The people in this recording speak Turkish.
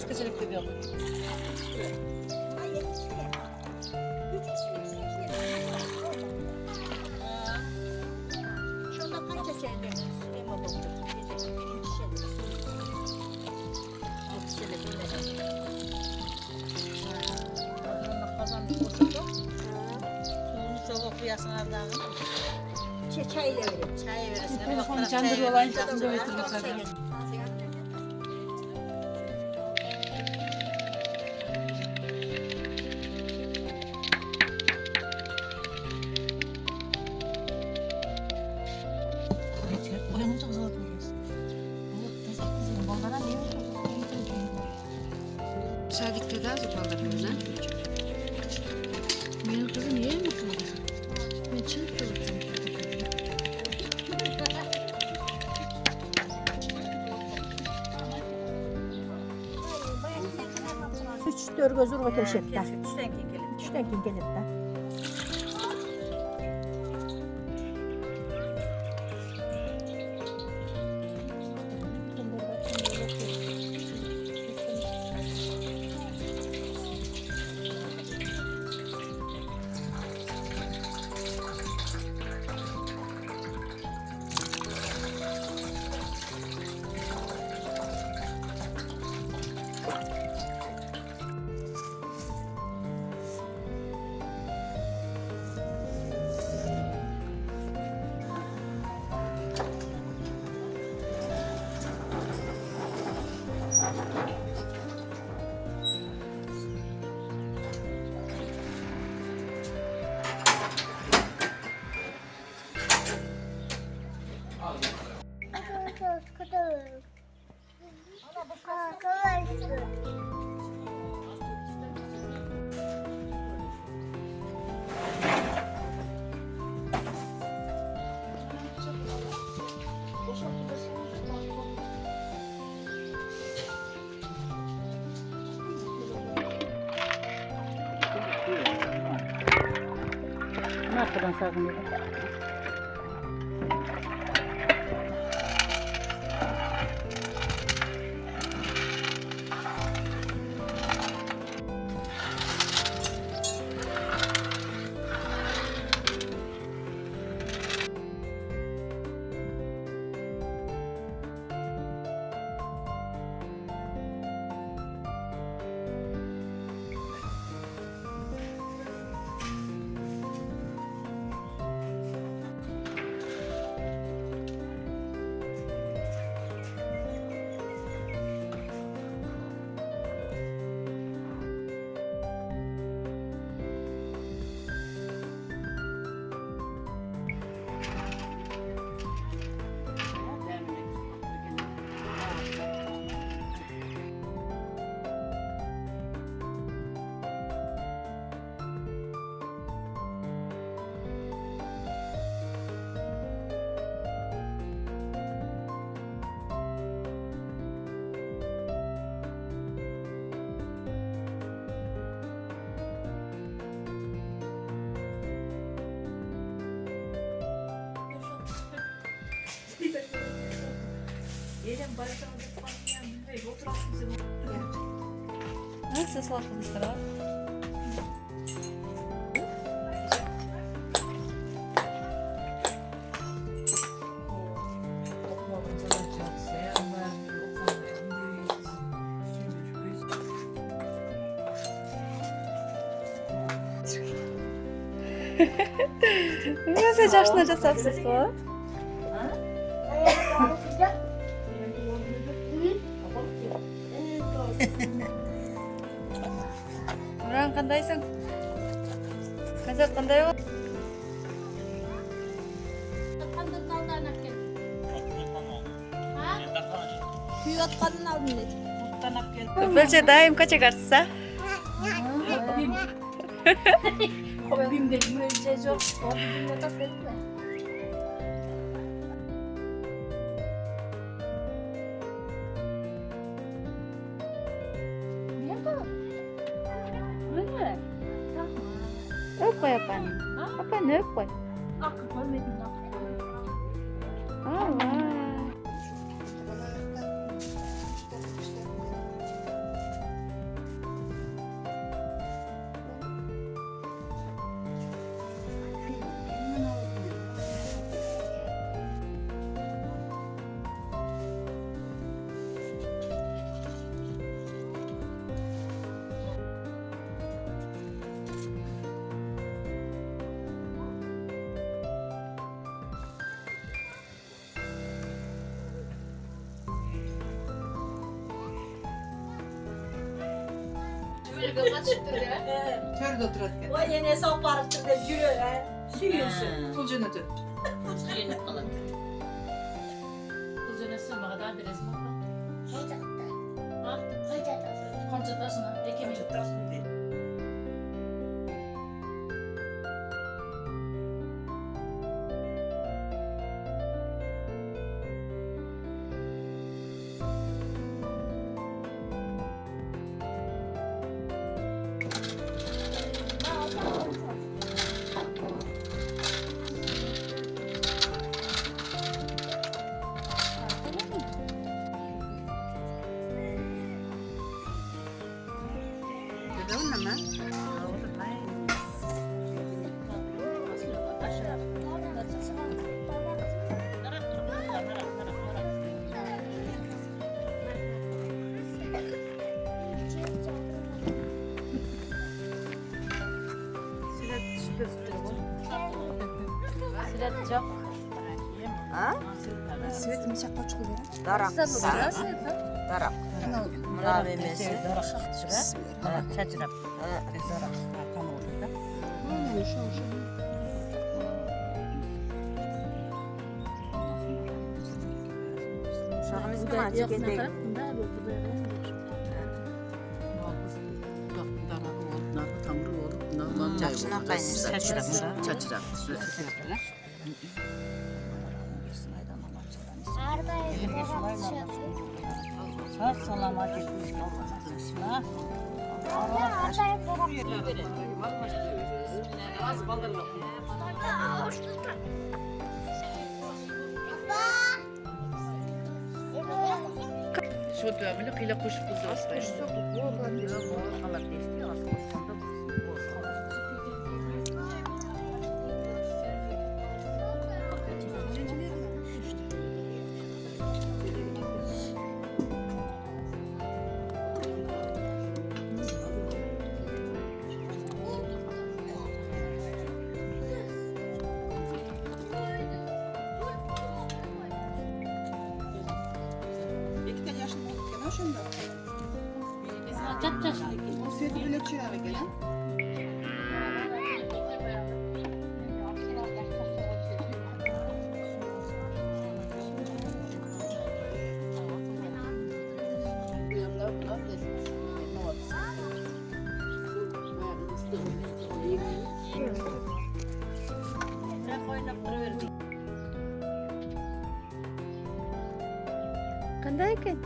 Eskicilik de yok. Şurada kaç çeçeğinde süleyma bulduk. Birinci şeyde Kazandı boşaldı. Suyunu soğuk kıyasın ardağını. çayla verin. Çay veresin. Telefonu candır olayın şeklinde götürmüşler. Uyanınca zor duyuyorsun. Ballara ne oldu? Sadık'ta da zıpladım lan. Benim kızım niye mi kızım? Ben çırp kızım. 3-4 gözür vakil şekler. Düşten ki gelin. Düşten kim gelir de. Arkadan sarkınıyor. Nasıl salkınızdır abi? Nasıl yaşlanacak sapsız bu? Nurhan kandaysın? Kazak kanday o? Kuyatkanın aldın dedi. Böylece daim kaça karşısa? Hobim de müze yok. Hobim de tak dedi. Öp koy yapan. Yapan öp koy. Akıl koymadım. Allah. Yolda çıktı ya. Törde oturarken. O yine hesap varıptır da yürü. Suyuyorsun. Pul cenneti. Suyunu alın. Uzunası mı kadar bir resmi var? Ha? Konçatasına. Ekemeyin. Svetim çakma çıkıyor. Darak. Darak. Mına memesi. Çaçırap. Uşağımız mı açık edelim? Çaçına kaynaysa. Çaçırak. Sağ salamat etmiş olmasın. Şu dövmeli kıyla kuş kuzu aslayın. İki tane yaşlı olduk şunda. Kaç yaşındaki? O seni bile çıkıyor gelen. Sen oynap duruverin. Qanday ekan?